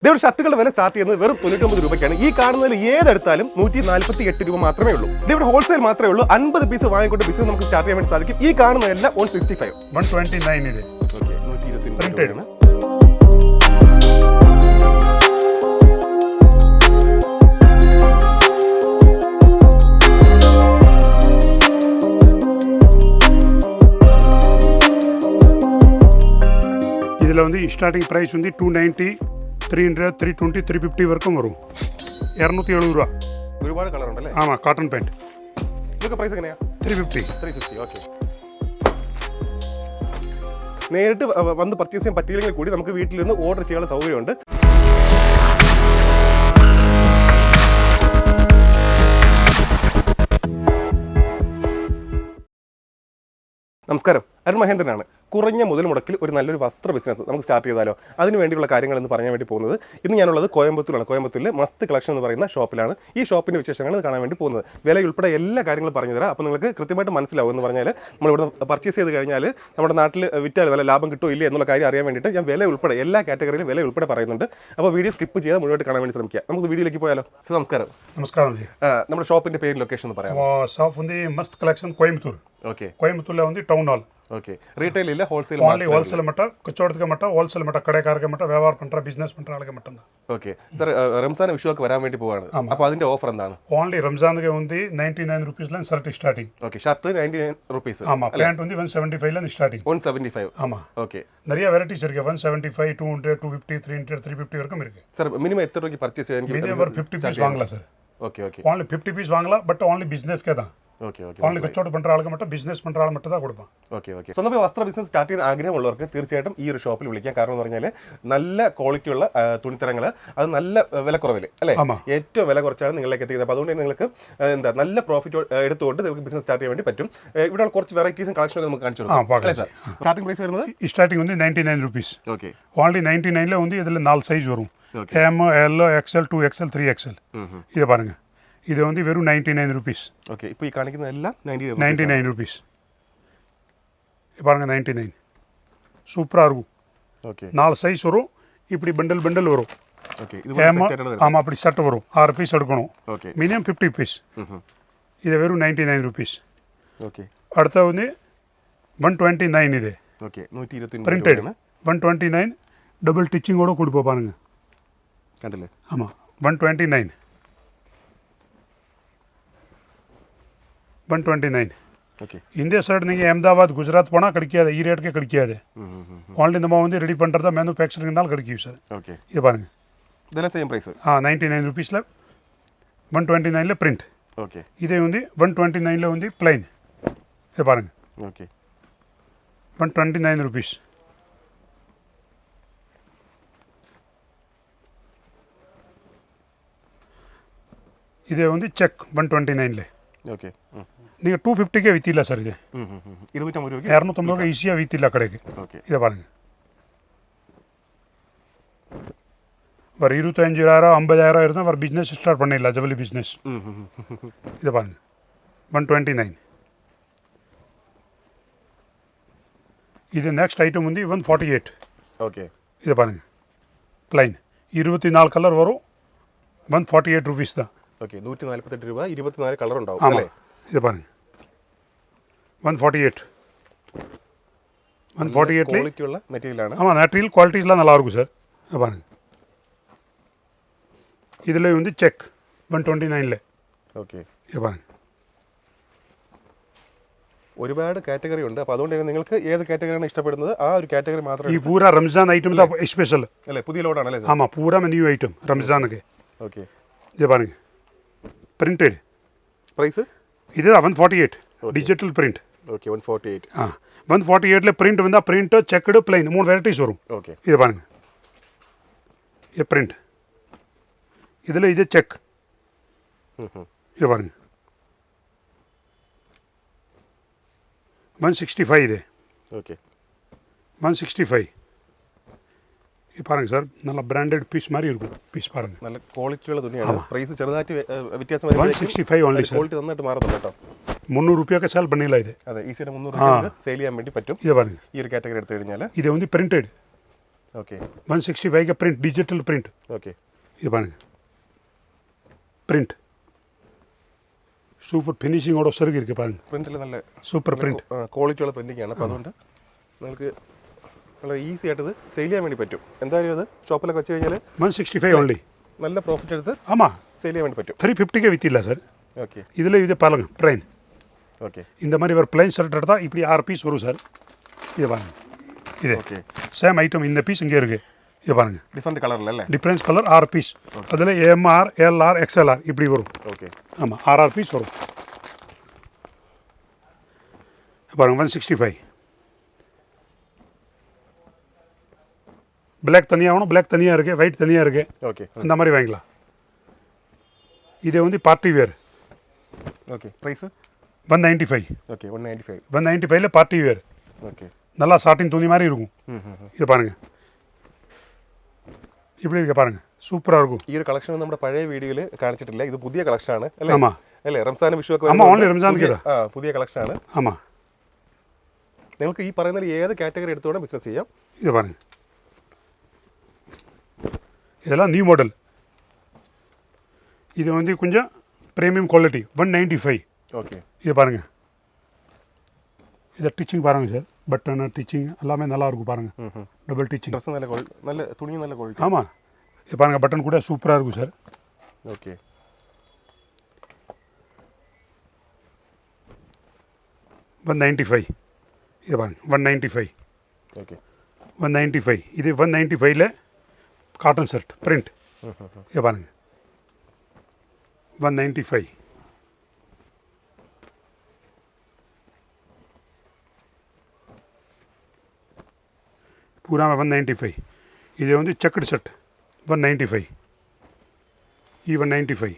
ഇതേപോലെ ഷർട്ടുകളുടെ വില സ്റ്റാർട്ട് ചെയ്യുന്നത് വെറും 99 രൂപയ്ക്കാണ്. ഈ കാണുന്നതിൽ ഏതെടുത്താലും 148 രൂപ മാത്രമേ ഉള്ളൂ. ഇതിവിടെ ഹോൾസെയിൽ മാത്രമേ ഉള്ളൂ. 50 പീസ് വാങ്ങിക്കൊണ്ട് ബിസിനസ് നമുക്ക് സ്റ്റാർട്ട് ചെയ്യാൻ വേണ്ടി സാധിക്കും. ഈ കാണുന്നതെല്ലാം 165 129 ಇದೆ. ഓക്കെ 129 രൂപയാണ്. இதில் வந்து ஸ்டார்டிங் ப்ரைஸ் வந்து 290, 300, 320, 350 வரைக்கும் வரும். 270 രൂപ. ഒരുപാട് കളർ ഉണ്ടല്ലേ? ആമാ, കോട്ടൺ പാൻറ്. ഇതൊക്കെ പ്രൈസ് എങ്ങനെയാ? 350. ഓക്കെ. നേരിട്ട് വന്ന് പർച്ചേസ് ചെയ്യാൻ പറ്റിയില്ലെങ്കിൽ കൂടി നമുക്ക് വീട്ടിൽ നിന്ന് ഓർഡർ ചെയ്യാനുള്ള സൗകര്യമുണ്ട്. നമസ്കാരം, അരുൺ മഹേന്ദ്രനാണ്. കുറഞ്ഞ മുതൽ മുടക്കിൽ ഒരു നല്ലൊരു വസ്ത്ര ബിസിനസ് നമുക്ക് സ്റ്റാർട്ട് ചെയ്താലോ, അതിന് വേണ്ടിയുള്ള കാര്യങ്ങൾ എന്ന് പറയാൻ വേണ്ടി പോകുന്നത്. ഇന്ന് ഞാനുള്ളത് കോയമ്പത്തൂരാണ്. കോയമ്പത്തൂരിൽ മസ്ത് കളക്ഷൻ എന്ന് പറയുന്ന ഷോപ്പിലാണ്. ഈ ഷോപ്പിൻ്റെ വിശേഷങ്ങൾ കാണാൻ വേണ്ടി പോകുന്നത്. വില ഉൾപ്പെടെ എല്ലാ കാര്യങ്ങളും പറഞ്ഞു തരാം. അപ്പോൾ നിങ്ങൾക്ക് കൃത്യമായിട്ട് മനസ്സിലാവും. എന്ന് പറഞ്ഞാൽ നമ്മളിവിടെ പർച്ചേസ് ചെയ്ത് കഴിഞ്ഞാൽ നമ്മുടെ നാട്ടിൽ വിറ്റാൽ നല്ല ലാഭം കിട്ടുമോ ഇല്ലേ എന്നുള്ള കാര്യം അറിയാൻ വേണ്ടിയിട്ട് ഞാൻ വില ഉൾപ്പെടെ എല്ലാ കാറ്റഗറിയിലും വില ഉൾപ്പെടെ പറയുന്നുണ്ട്. അപ്പോൾ വീഡിയോ സ്കിപ്പ് ചെയ്താൽ മുഴുവൻ കാണാൻ വേണ്ടി ശ്രമിക്കുക. നമുക്ക് വീഡിയോയിലേക്ക് പോയാലോ? നമസ്കാരം. നമ്മുടെ ഷോപ്പിൻ്റെ പേര്, ലൊക്കേഷൻ എന്ന് പറയാം. ஷாப் வந்து மஸ்த் கலெக்ஷன் கோயம்புத்தூர். ஓகே. கோயம்புத்தூர்ல வந்து டவுன் ஹால். ஓகே. ரீட்டைல் இல்ல, ஹோல்சேல் ஓன்லி ஹோல்சேல் மட்டும், கச்சோடத்துக்கு மட்டும், ஹோல்சேல் மட்டும், கடைக்காரருக்கு மட்டும், வியாபாரம் பண்ற பிசினஸ் பண்ற ஆளுக்கு மட்டும் தான். ഓക്കെ സാർ, റംസാൻ വിഷുവൊക്കെ വരാൻ വേണ്ടി പോവാണ്. അപ്പോൾ അതിന്റെ ഓഫർ എന്താണ്? ஓன்லி ரம்ஜானுக்கு வந்து 99 ரூபீஸ்ல shirt starting. Okay. Shirt 99 rupees. ஆமா. பேண்ட் வந்து 175ல ஸ்டார்டிங். 175. ஆமா. ஓகே. நிறைய வெரைட்டிஸ் இருக்கு. 175, 200, 250, 300, 350 வரைக்கும் இருக்கு. சார் மினிமம் எத்தனை ரூபாய்க்கு பர்ச்சேஸ் செய்யணும்? மினிமம் ஒரு 50 பீஸ் வாங்கலாம் sir. Okay okay. Only 50 piece வாங்கலாம். பட் ஓன்லி பிசினஸ்க்கே தான். Okay okay. ഓൺലി കച്ചവടം പண்ற ആൾക്ക് மட்டும், ബിസിനസ് പண்ற ആൾ மட்டும் தான் കൊടുക്കാം. Okay okay. സ്വന്തമായി വസ്ത്ര ബിസിനസ് സ്റ്റാർട്ട് ചെയ്യാൻ ആഗ്രഹമുള്ളവർക്ക് തീർച്ചയായിട്ടും ഈ ഒരു ഷോപ്പിൽ വിളിക്കാം. കാരണം എന്ന് പറഞ്ഞാൽ നല്ല ക്വാളിറ്റിയുള്ള തുണിത്തരങ്ങൾ, അത് നല്ല വിലക്കുറവിൽ അല്ലേ, ഏറ്റവും വില കുറച്ചാണ് നിങ്ങളിലേക്ക് എത്തിക്കുന്നത്. അപ്പോൾ അതുകൊണ്ട് നിങ്ങൾക്ക് എന്താ നല്ല പ്രോഫിറ്റ് എടുത്തുകൊണ്ട് നിങ്ങൾക്ക് ബിസിനസ് സ്റ്റാർട്ട് ചെയ്യാൻ വേണ്ടി പറ്റും. ഇവിടെ കുറച്ച് വെറൈറ്റീസും കളക്ഷനൊക്കെ നമുക്ക് കാണിച്ചു കൊടുക്കാം. സ്റ്റാർട്ടിംഗ് പ്രൈസ് വരുന്നത് സ്റ്റാർട്ടിംഗ് வந்து 99 rupees. ഓക്കെ. ഓൺലി 99ல வந்து இதில் 4 சைஸ் வரும். M, L, XL, 2XL, 3XL. இதை பாருங்க. இது வந்து வெறும் 99 rupees. ஓகே. இப்போ ഈ കാണിക്കുന്ന എല്ലാം 99 rupees. பாருங்க 99. சூப்பரா இருக்கும். ஓகே. 4 சைஸ் வரும். இப்படி பண்டல் பண்டல் வரும். ஓகே. ஆமா, அப்படி ஷர்ட் வரும். 6 பீஸ் எடுக்கணும். ஓகே. Minimum 50 piece. இது வெறும் 99 rupees. ஓகே. அடுத்து வந்து 129 இது. ஓகே. 129 பிரிண்டட். 129 டபுள் டிச்சிங்கோட கொடுப்போம் பாருங்க. കണ്ടില്ലേ? ஆமா. 129. 129. ஓகே. இந்த சைடு நீங்கள் அஹமதாபாத், குஜராத் போனால் கிடைக்காது. ஈ ரேட்டுக்கே கிடைக்காது. ஓன்லி நம்ம வந்து ரெடி பண்ணுறதா மேனுஃபேக்சரிங்னாலும் கிடைக்கும் சார். ஓகே. இது பாருங்க. இதெல்லாம் சேம் பிரைஸ். 99 rupeesல 129ல பிரிண்ட். ஓகே. இதே வந்து 129ல வந்து பிளைன். இது பாருங்க. ஓகே. 129 rupees. இதே வந்து செக் 129ல. ஓகே. நீங்கள் 250க்கே வித்தில சார். இது 250 രൂപയ്ക്ക് 250 ஈஸியாக வித்தில கடைக்கு. ஓகே. இதை பாருங்க. ஒரு 25,000, 50,000 இருந்தால் ஒரு பிஸ்னஸ் ஸ்டார்ட் பண்ணிடலாம். ஜவுளி பிஸ்னஸ். இதை பாருங்க. 129. இது நெக்ஸ்ட் ஐட்டம் வந்து 148. ஓகே. இதை பாருங்க. பிளைன் 24 கலர் வரும். 148 rupees தான். ஓகே. 148 രൂപ, 24 കളർ ഉണ്ടാവും അല്ലേ? ഇത് பாருங்க. 148. 148 ക്വാളിറ്റി ഉള്ള മെറ്റീരിയൽ ആണ്. ஆமாம், மெட்டீரியல் குவாலிட்டிஸ்லாம் நல்லா இருக்கும் சார். இது பாருங்க. இதில் வந்து செக் 129ல. ഓക്കെ. இது பாருங்க. ഒരുപാട് കാറ്റഗറി ഉണ്ട്. അപ്പോൾ അതുകൊണ്ട് തന്നെ നിങ്ങൾക്ക് ഏത് കാറ്റഗറിയാണ് ഇഷ്ടപ്പെടുന്നത് ആ ഒരു കാറ്റഗറി മാത്രമേ. ये पूरा रमजान आइटम था स्पेशल. അല്ലേ? പുതിയ ലോഡാണ് അല്ലേ? ஆமாம், पूरा में न्यू आइटम रमजान के. ഓക്കെ. இது பாருங்க. பிரிண்டட். പ്രൈസ് இதுதான் 148 டிஜிட்டல் பிரிண்ட். ஓகே. 148. 148ல பிரிண்ட் வந்தால் பிரிண்ட், செக்குடு, பிளைன் 3 வெரைட்டிஸ் வரும். ஓகே. இது பாருங்க. ये பிரிண்ட். இதில் இது செக். இது பாருங்க. 165 இது. ஓகே. 165. இது பாருங்க சார், நல்ல பிராண்டட் பீஸ் மாதிரி இருக்கும். பீஸ் பாருங்க. നല്ല ക്വാളിറ്റിയുള്ള തുണിയാണ്. പ്രൈസ് ചെറുതായിട്ട് വ്യത്യാസം 165 ഓൺലി സാർ. ക്വാളിറ്റി നന്നായിട്ട് മാറുന്നുണ്ട് കേട്ടോ. 300 രൂപയൊക്കെ സെൽ பண்ணிடலாம் ഇത്. അതെ, ഈസിയായിട്ട് 300 രൂപയ്ക്ക് സെയിൽ ചെയ്യാൻ വേണ്ടി പറ്റും. ഇത് பாருங்க. ഈ ഒരു കാറ്റഗറി എടുത്തു കഴിഞ്ഞാൽ இது வந்து printed. Okay 165 print digital print. Okay இது பாருங்க பிரிண்ட் സൂപ്പർ ഫിനിഷിങ്ങോടെ സെർഗ് ഇരിക്കും പാരുங்க. പ്രിന്റിൽ നല്ല സൂപ്പർ പ്രിന്റ് ക്വാളിറ്റിയുള്ള പ്രിന്റിംഗ് ആണ്. അപ്പോൾ അതുകൊണ്ട് നിങ്ങൾക്ക് വളരെ ഈസി ആയിട്ട് ഇത് സെയിൽ ചെയ്യാൻ വേണ്ടി പറ്റും. എന്തായാലും അത് ഷോപ്പിലൊക്കെ വെച്ച് കഴിഞ്ഞാൽ 165 ഓൺലി നല്ല പ്രോഫിറ്റ് എടുത്ത് ஆமாம் സെയിൽ ചെയ്യാൻ വേണ്ടി പറ്റും. 350க்கு வித்தில்ல சார். ஓகே இதில் இது பாருங்க பிளைன். ஓகே இந்த மாதிரி ஒரு பிளைன் ஷர்ட் எடுத்தால் இப்படி 6 பீஸ் வரும் சார். இது பாருங்க இது ஓகே சேம் ஐட்டம் இந்த பீஸ் இங்கே இருக்குது. இது பாருங்க ഡിഫറെൻറ്റ് കളറിലല്ലേ? Difference colour 6 piece. அதில் எம்ஆர் எல்ஆர் எக்ஸ்எல்ஆர் இப்படி வரும். ஓகே ஆமாம் 6 பீஸ் வரும். பாருங்க 165 பிளாக் தனியாக வேணும், பிளாக் தனியாக இருக்குது, ஒயிட் தனியாக இருக்குது. ஓகே அந்த மாதிரி வாங்கிக்கலாம். இது வந்து party wear. Okay price 195. Okay 195. 195ல பார்ட்டி வேர் ஓகே நல்லா சாட்டின் துணி மாதிரி இருக்கும். ம் இது பாருங்க இப்படி இருக்க பாருங்க സൂപ്പറാக இருக்கும். ഈ ഒരു കളക്ഷൻ നമ്മുടെ പഴയ വീഡിയോയിൽ കാണിച്ചിട്ടില്ല. ഇത് പുതിയ കളക്ഷൻ ആണ് അല്ലേ? ஆமாம் അല്ലേ? റംസാനും വിഷു ഒക്കെ ஆமாம் ஓன்லி ரம்ஜானுக்கு இது. പുതിയ കളക്ഷൻ ആണ്. ஆமாம் നിങ്ങൾക്ക് ഈ പറയുന്ന ഏത് കാറ്റഗറി എടുത്തുകൊണ്ട് ബിസിനസ് ചെയ്യാം. இது பாருங்க இதெல்லாம் நியூ மாடல். இது வந்து கொஞ்சம் ப்ரீமியம் குவாலிட்டி 195. ஓகே இது பாருங்க இதை டிச்சிங் பாருங்க சார். பட்டன் டிச்சிங் எல்லாமே நல்லா இருக்கும் பாருங்க. டபுள் டிச்சிங் ഡ്രസ്സ് നല്ല നല്ല തുണി നല്ല ക്വാളിറ്റി. ஆமாம் இது பாருங்க பட்டன் கூட சூப்பராக இருக்கும் சார். ஓகே 195. இது பாருங்க 195. ஓகே 195 இது 195ல காட்டன் ஷர்ட் பிரிண்ட். இது பாருங்க 195. पूरा में 195. இது வந்து செக்குடு ஷர்ட் 195. ई 195.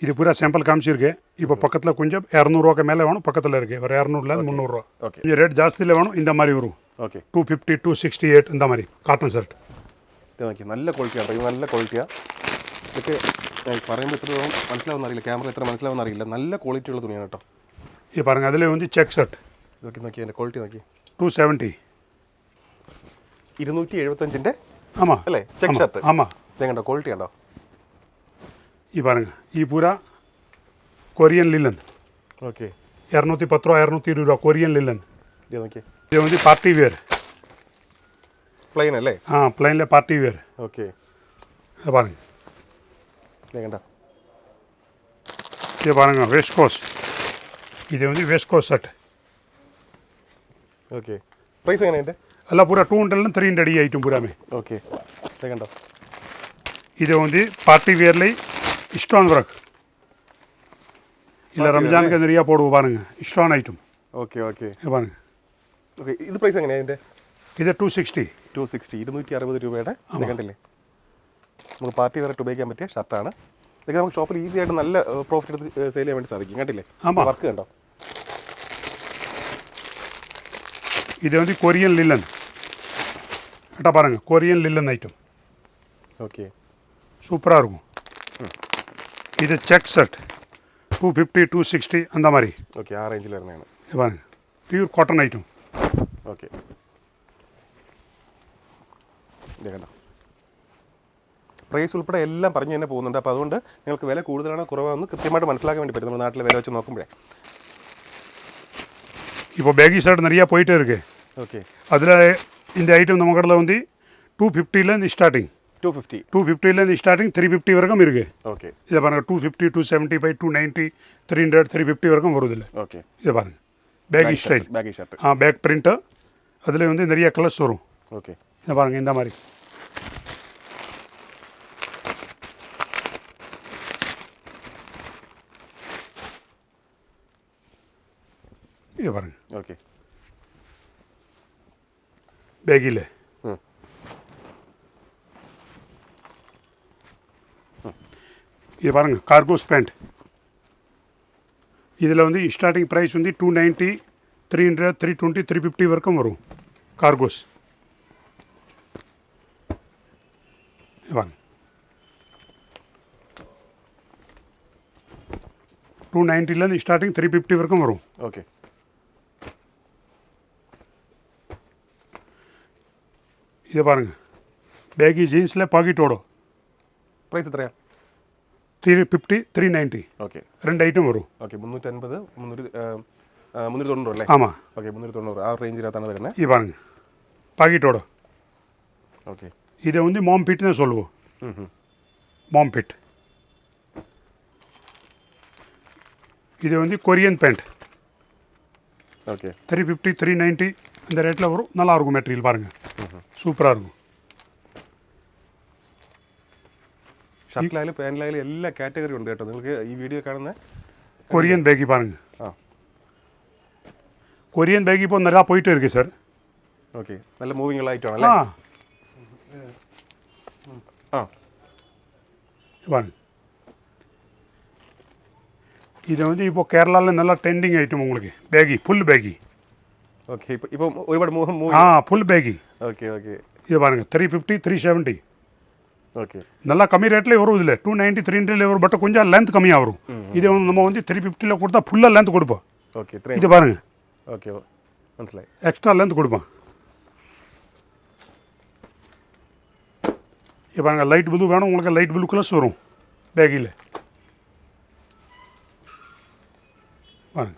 இது பூரா சாம்பிள் காமிச்சிருக்கு. இப்போ பக்கத்தில் கொஞ்சம் 200 ரூபாய்க்கு மேலே வேணும், பக்கத்தில் இருக்குது ஒரு 200லேருந்து 300 ரூபா. ஓகே கொஞ்சம் ரேட் ஜாஸ்தியில் வேணும் இந்த மாதிரி வரும். ഓക്കെ 250 268 இந்த மாதிரி காட்டன் ஷர்ட். ഇത് നോക്കി നല്ല ക്വാളിറ്റിയാണ്. ഇത് നല്ല ക്വാളിറ്റിയാണ്. ഇതൊക്കെ പറയുമ്പോൾ ഇത്ര മനസ്സിലാവുന്ന അറിയില്ല, ക്യാമറ എത്ര മനസ്സിലാവുന്ന അറിയില്ല. നല്ല ക്വാളിറ്റി ഉള്ള തുണിയാണ് കേട്ടോ. இது பாருங்க அதில் வந்து செக் ஷர்ட் നോക്കി നോക്കി അതിൻ്റെ ക്വാളിറ്റി നോക്കി. 270. 275ൻ്റെ ஆமாம் അല്ലേ ചെക്ക് ഷർട്ട്? ஆமாம் ഇത് കണ്ടോ ക്വാളിറ്റി ഉണ്ടോ? ഈ பாருங்க ഈ പൂരാ കൊറിയൻ ലില്ലൻ. ഓക്കെ 210 ரூபா 220 ரூபா கொரியன் லில்லன். ഇത് നോക്കി இது வந்து பார்ட்டி வேர். പ്ലെയിൻ അല്ലേ? பிளைனில் பார்ட்டி வேர். ഓക്കെ இது பாருங்க ഇത് കണ്ടോ? இது பாருங்க வெஸ்ட் கோஸ்ட். இது வந்து west coast shirt. Okay price എങ്ങനെയാണ് ഇതിൻ്റെ? எல்லாம் பூரா 200 300 ஐட்டம் பூராமே. ഓക്കെ ഇത് കണ്ടോ? இது வந்து பார்ட்டி வேர்ல ஸ்டோன் ஒர்க். இல்லை ரம்ஜானுக்கு நிறையா போடுவோம் பாருங்க ஸ்டோன் ஐட்டம். ഓക്കെ ഓക്കെ பாருங்க ഓക്കെ ഇത് പ്രൈസ് എങ്ങനെയാണ് ഇതിൻ്റെ? ഇത് 260. 260 260 രൂപയുടെ ഇത് കണ്ടില്ലേ? നമുക്ക് പാർട്ടി വെയർ ഉപയോഗിക്കാൻ പറ്റിയ ഷർട്ടാണ്. ഇതൊക്കെ നമുക്ക് ഷോപ്പിൽ ഈസി ആയിട്ട് നല്ല പ്രോഫിറ്റ് എടുത്ത് സെയിൽ ചെയ്യാൻ വേണ്ടി സാധിക്കും. കണ്ടില്ലേ ആമാ. വർക്ക് കണ്ടോ? இது வந்து கொரியன் லில்லன். கேட்டால் பாருங்க கொரியன் லில்லன் ஐட்டம் ஓகே சூப்பராக இருக்கும். இது செக் ஷர்ட் 250 260 அந்த மாதிரி. ഓക്കെ ആ റേഞ്ചിൽ വരുന്നതാണ്. இது பாருங்க பியூர் காட்டன் ஐட்டம். ഓക്കെ ഇത് കണ്ടോ? പ്രൈസ് ഉൾപ്പെടെ എല്ലാം പറഞ്ഞു തന്നെ പോകുന്നുണ്ട്. അപ്പോൾ അതുകൊണ്ട് നിങ്ങൾക്ക് വില കൂടുതലാണോ കുറവാണെന്ന് കൃത്യമായിട്ട് മനസ്സിലാക്കാൻ വേണ്ടി പറ്റും. നമ്മുടെ നാട്ടിലെ വില വെച്ച് നോക്കുമ്പോഴേ. இப்போ பேகி ஷர்ட் நிறையா போயிட்டே இருக்கு. ஓகே அதில் இந்த ஐட்டம் நம்ம கடையில் வந்து 250லேருந்து ஸ்டார்டிங். 250. 250லேருந்து ஸ்டார்டிங் 350 வரைக்கும் இருக்குது. ஓகே இதை பாருங்க 250 275 290 300 350 வரைக்கும் வருது இல்லை. ஓகே இதை பாருங்க baggy style. Baggy shirt. Back print. அதில் வந்து நிறைய கலர்ஸ் வரும். ஓகே இதை பாருங்க இந்த மாதிரி. இது பாருங்க ஓகே பேகில். ம் இது பாருங்க கார்கோஸ் பேண்ட். இதில் வந்து ஸ்டார்டிங் ப்ரைஸ் வந்து 290 300 320 350 வரைக்கும் வரும் கார்கோஸ். வாங்க 290 ஸ்டார்டிங் 350 வரைக்கும் வரும். ஓகே. இது பாருங்க, பேகி ஜீன்ஸில் பாக்கெட்டோட പ്രൈസ് എത്രയാ? 350 390 ഓക്കെ. ரெண்டு ஐட்டம் வரும். ഓക്കെ. 350 390 അല്ലേ? ஆமாம். ഓക്കെ. 390 ആ റേഞ്ചിനകത്താണ് വരുന്നത്. இது பாருங்க, பாக்கெட்டோட. ഓക്കെ. இதை வந்து மாம் பிட்னு சொல்லுவோம். மாம் பிட். இது வந்து கொரியன் பேண்ட். ஓகே. 350 390 இந்த ரேட்டில் வரும். நல்லா இருக்கும் மெட்டீரியல் பாருங்க, சூப்பராக இருக்கும். ഷർട്ടിലായാലും പാൻറ്റിലായാലും എല്ലാ കാറ്റഗറി ഉണ്ട് കേട്ടോ. നിങ്ങൾക്ക് ഈ വീഡിയോ കാണുന്ന கொரியன் பேகி பாருங்க. ആ கொரியன் பேகி இப்போ நிறையா போயிட்டு இருக்கு சார். ഓക്കെ. നല്ല മൂവിങ് ഉള്ള ഐറ്റം ആണല്ലേ? ആ பாருங்க, இது வந்து இப்போ கேரளாவில் நல்லா ட்ரெண்டிங் ஐட்டம் உங்களுக்கு. Baggy, full baggy. ഓക്കെ. ഇപ്പം ഒരുപാട് movie. Full baggy. Okay. Okay. இது பாருங்க 350 370 ഓക്കെ. நல்லா கம்மி ரேட்லேயே வரும். இதில் 290 300 வரும். பட் கொஞ்சம் லென்த் கம்மியாக வரும். இது வந்து நம்ம வந்து 350 கொடுத்தா ஃபுல்லாக லென்த் கொடுப்போம். ഓക്കെ. ഇത്രയും. இது பாருங்க, ഓക്കെ. മനസ്സിലായി. எக்ஸ்ட்ரா லென்த் கொடுப்போம். இது பாருங்க, லைட் ப்ளூ வேணும் உங்களுக்கு, லைட் ப்ளூ கலர்ஸ் வரும் பேகியில் பாருங்க.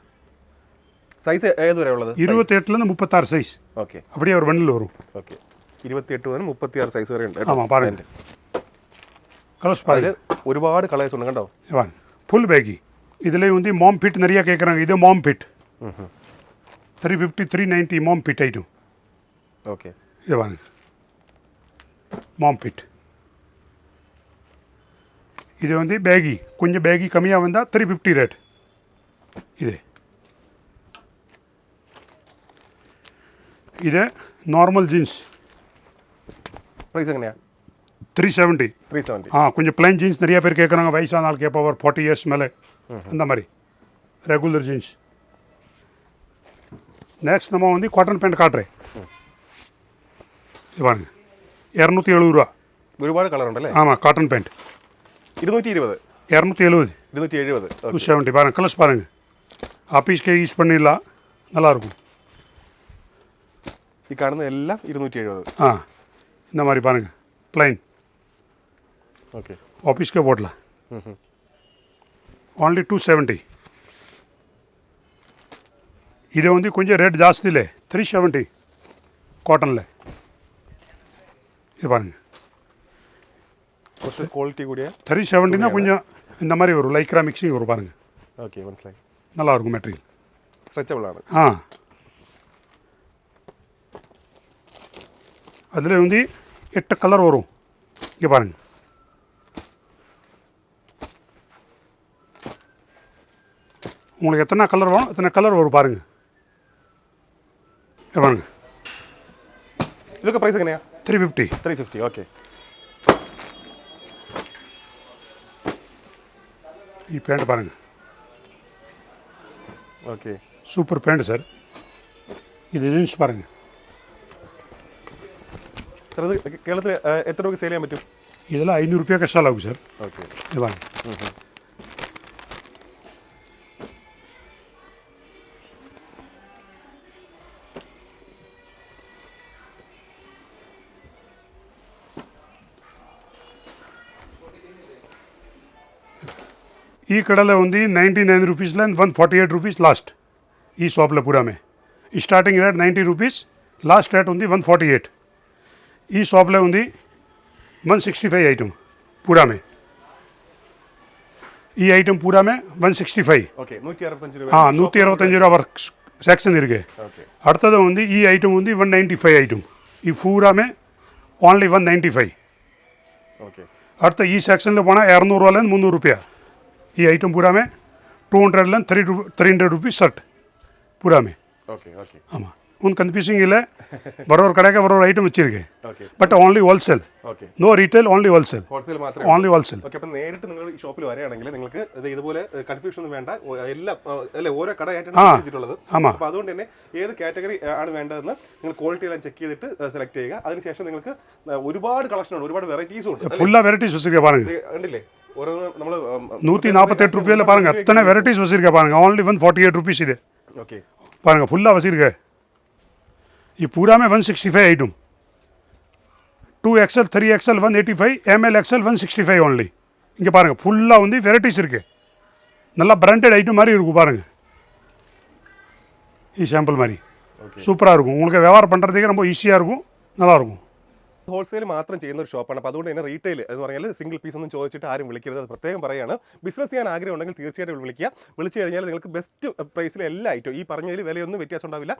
സൈസ് ഏത് വരെ ഉള്ളത്? 28லேருந்து 36 சைஸ். ഓക്കെ. அப்படியே ஒரு பண்டில் வரும். ഓക്കെ. 28 മുതൽ 36 സൈസ് വരെ ഉണ്ട്. ஆமாம் பாருங்க, கலர்ஸ் അതിൽ பாருங்க. ഒരുപാട് കളേഴ്സ് ഉണ്ട് കണ്ടോ? பாருங்க, ஃபுல் பேகி. இதில் வந்து மாம் பிட் நிறையா கேட்குறாங்க. இது மாம் பிட் 350 390 மாம் பிட் ஐட்டம். ஓகே. இது பாருங்க, மாம் பிட். இது வந்து பேகி, கொஞ்சம் பேகி கம்மியாக வந்தால் 350 ரேட். இது நார்மல் ஜீன்ஸ் പ്രൈസ് എങ്ങനെയാ? 370. 370. கொஞ்சம் பிளைன் ஜீன்ஸ் நிறைய பேர் கேட்குறாங்க. வயசான ஆள் கேட்பா, ஒரு 40 இயர்ஸ் மேலே அந்த மாதிரி ரெகுலர் ஜீன்ஸ். நெக்ஸ்ட் நம்ம வந்து காட்டன் பேண்ட் காட்டுறேன். இது பாருங்க, 270 ரூபா. ഒരുപാട് കളർ ഉണ്ടല്ലേ? ஆமாம், காட்டன் பேண்ட் 220. 270 270. 270 பாருங்க, கலர்ஸ் பாருங்க. ஆஃபீஸ்க்கே யூஸ் பண்ணிடலாம், நல்லாயிருக்கும். ഈ കാണുന്ന എല്ലാം 270. இந்த மாதிரி பாருங்க, பிளைன். ഓക്കെ. ஆஃபீஸ்க்கே போடலாம். ஓன்லி 270. இது வந்து கொஞ்சம் ரேட் ஜாஸ்தியிலே 370 காட்டனில். இது பாருங்க, കുറച്ച് ക്വാളിറ്റി കൂടിയ 370னா கொஞ்சம் இந்த மாதிரி வரும், லைக்ரா மிக்சிங் வரும் பாருங்க. ഓക്കെ. മനസ്സിലായി. நல்லாயிருக்கும் மெட்டீரியல். സ്ട്രെച്ചബിൾ ആണ്. அதில் வந்து 8 கலர் வரும். இங்கே பாருங்க, உங்களுக்கு எத்தனை கலர் வேணும் எத்தனை கலர் வரும் பாருங்க. இங்கே பாருங்க, ഇതൊക്കെ പ്രൈസ് എങ്ങനെയാ? 350. 350. ഓക്കെ. ഈ பேண்ட் பாருங்க, ഓക്കെ. Super pant sir. இது ஜீன்ஸ் பாருங்க. സാർ ഇത് കേരളത്തിൽ എത്ര രൂപയ്ക്ക് സെയിൽ ചെയ്യാൻ പറ്റും? இதெல்லாம் 500 ரூபாய்க்கு ஸ்டால் ஆகும் சார். ഓക്കെ. இது பாருங்க, ಈ ಕಡೆಲ್ಲ ಒಂದು 99 रुपीज़ 148 रुपीज़ लास्ट. ಈ शॉपले पूरा में starting rate 90 rupees, last rate ఉంది 148. ఈ शॉपले ఉంది 165 ఐటమ్ पूरा में. ಈ ಐಟಮ್ पूरा में 165. ഓക്കെ. 165 രൂപ. 165 ரூபா ஒர்க் செக்ஷன் இருக்கு. ഓക്കെ. அடுத்தது வந்து ಈ ஐட்டம் வந்து 195 ஐட்டம். ಈ पूरा में ओनली 195. ഓക്കെ. அடுத்த ಈ செக்ஷனில் போனால் 200 ரூபாலேருந்து 300 रुपया. ये आइटम पूरा में 200 300 रुपीज़ शर्ट पूरा में. ഓക്കെ. ഓക്കെ. ஆமாம், ஒன்றும் கன்ஃபியூசிங் இல்லை. ஒரு கடைக்கு ஒரு ஐட்டம் வச்சிருக்கு. Okay. But only wholesale, okay. No retail, only wholesale. Wholesale മാത്രമേ. Only wholesale. ഓക്കെ. അപ്പം നേരിട്ട് നിങ്ങൾ ഈ ഷോപ്പിൽ വരികയാണെങ്കിൽ നിങ്ങൾക്ക് ഇതുപോലെ കൺഫ്യൂഷൻ ഒന്നും വേണ്ട. എല്ലാം അല്ലെ ഓരോ കടയായിട്ടാണ് വെച്ചിട്ടുള്ളത്. ആമാം. അപ്പോൾ അതുകൊണ്ട് തന്നെ ഏത് കാറ്റഗറി ആണ് വേണ്ടതെന്ന് നിങ്ങൾ ക്വാളിറ്റി എല്ലാം ചെക്ക് ചെയ്തിട്ട് സെലക്ട് ചെയ്യുക. അതിനുശേഷം നിങ്ങൾക്ക് ഒരുപാട് കളക്ഷൻ ഉണ്ട്, ഒരുപാട് വെറൈറ്റീസും ഉണ്ട്. ஃபுல்லாக வெரைட்டிஸ் வச்சுருக்கேன் பாருங்க. കണ്ടില്ലേ? ഓരോന്ന് നമ്മൾ 148 ரூபாயில் பாருங்க அத்தனை வெரைட்டிஸ் வச்சிருக்கேன் பாருங்க only 148 rupees இது ஓகே பாருங்க ஃபுல்லாக வச்சிருக்கேன் ये पूरा में 165 item 2XL 3XL 185 ML XL 165 only இங்கே பாருங்க ஃபுல்லாக வந்து வெரைட்டிஸ் இருக்கு நல்லா பிராண்டட் ஐட்டம் மாதிரி இருக்கும் பாருங்க ഈ சாம்பிள் மாதிரி சூப்பராக இருக்கும் உங்களுக்கு வியாபாரம் பண்ணுறதுக்கே ரொம்ப ஈஸியாக இருக்கும் நல்லாயிருக்கும் ഹോൾസെയിൽ മാത്രം ചെയ്യുന്ന ഒരു ഷോപ്പാണ് അപ്പോൾ അതുകൊണ്ട് തന്നെ റീറ്റെയിൽ എന്ന് പറഞ്ഞാൽ സിംഗിൾ പീസ് ഒന്നും ചോദിച്ചിട്ട് ആരും വിളിക്കരുത് അത് പ്രത്യേകം പറയുകയാണ് ബിസിനസ് ചെയ്യാൻ ആഗ്രഹം ഉണ്ടെങ്കിൽ തീർച്ചയായിട്ടും വിളിക്കുക വിളിച്ചു കഴിഞ്ഞാൽ നിങ്ങൾക്ക് ബെസ്റ്റ് പ്രൈസിൽ എല്ലാ ഐറ്റവും ഈ പറഞ്ഞതിൽ വിലയൊന്നും വ്യത്യാസം ഉണ്ടാവില്ല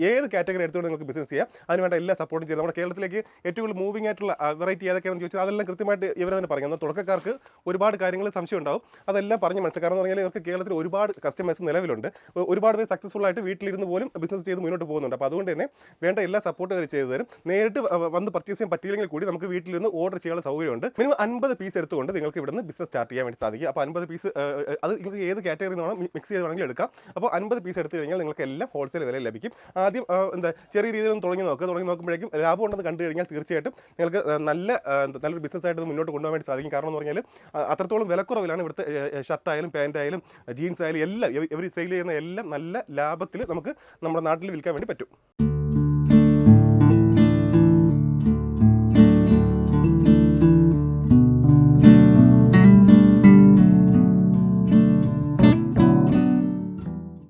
ഏത് കാറ്റഗറി എടുത്തുകൊണ്ട് നിങ്ങൾക്ക് ബിസിനസ് ചെയ്യാം അതിനുവേണ്ട എല്ലാ സപ്പോർട്ടും ചെയ്ത് നമ്മുടെ കേരളത്തിലേക്ക് ഏറ്റവും കൂടുതൽ മൂവിംഗ് ആയിട്ടുള്ള വെറൈറ്റി ഏതൊക്കെയാണെന്ന് ചോദിച്ചാൽ അതെല്ലാം കൃത്യമായിട്ട് ഇവർ തന്നെ പറയും എന്നാൽ തുടക്കക്കാർക്ക് ഒരുപാട് കാര്യങ്ങൾ സംശയം ഉണ്ടാവും അതെല്ലാം പറഞ്ഞ് മനസ്സിലാക്കുക കാരണം എന്ന് പറഞ്ഞാൽ ഇവർക്ക് കേരളത്തിൽ ഒരുപാട് കസ്റ്റമേഴ്സ് നിലവിലുണ്ട് ഒരുപാട് പേര് സക്സസ്ഫുൾ ആയിട്ട് വീട്ടിലിരുന്ന് പോലും ബിസിനസ് ചെയ്ത് മുന്നോട്ട് പോകുന്നുണ്ട് അപ്പോൾ അതുകൊണ്ട് തന്നെ വേണ്ട എല്ലാ സപ്പോർട്ടും അവർ ചെയ്തു തരും നേരിട്ട് വന്ന് പർച്ചേസ് ചെയ്യാൻ പറ്റിയില്ലെങ്കിൽ കൂടി നമുക്ക് വീട്ടിൽ നിന്ന് ഓർഡർ ചെയ്യാനുള്ള സൗകര്യമുണ്ട് മിനിമം 50 പീസ് എടുത്തുകൊണ്ട് നിങ്ങൾക്ക് ഇവിടുന്ന് ബിസിനസ് സ്റ്റാർട്ട് ചെയ്യാൻ വേണ്ടി സാധിക്കും അപ്പോൾ 50 പീസ് അത് നിങ്ങൾക്ക് ഏത് കാറ്റഗറിയിൽ നിന്നാണ് മിക്സ് ചെയ്ത് വേണമെങ്കിൽ എടുക്കാം അപ്പോൾ 50 പീസ് എടുത്തു കഴിഞ്ഞാൽ നിങ്ങൾക്ക് എല്ലാം ഹോൾസെയിൽ വില ലഭിക്കും ആദ്യം ചെറിയ രീതിയിൽ ഒന്ന് തുടങ്ങി നോക്കുമ്പോഴേക്കും ലാഭം ഉണ്ടെന്ന് കണ്ടു കഴിഞ്ഞാൽ തീർച്ചയായിട്ടും നിങ്ങൾക്ക് നല്ലൊരു ബിസിനസ് ആയിട്ട് മുന്നോട്ട് കൊണ്ടുപോകാൻ വേണ്ടി സാധിക്കും കാരണം എന്ന് പറഞ്ഞാൽ അത്രത്തോളം വിലക്കുറവിലാണ് ഇവിടുത്തെ ഷർട്ടായാലും പാൻറ്റായാലും ജീൻസ് ആയാലും എല്ലാം ഇവർ സെയിൽ ചെയ്യുന്ന എല്ലാം നല്ല ലാഭത്തിൽ നമുക്ക് നമ്മുടെ നാട്ടിൽ വിൽക്കാൻ വേണ്ടി പറ്റും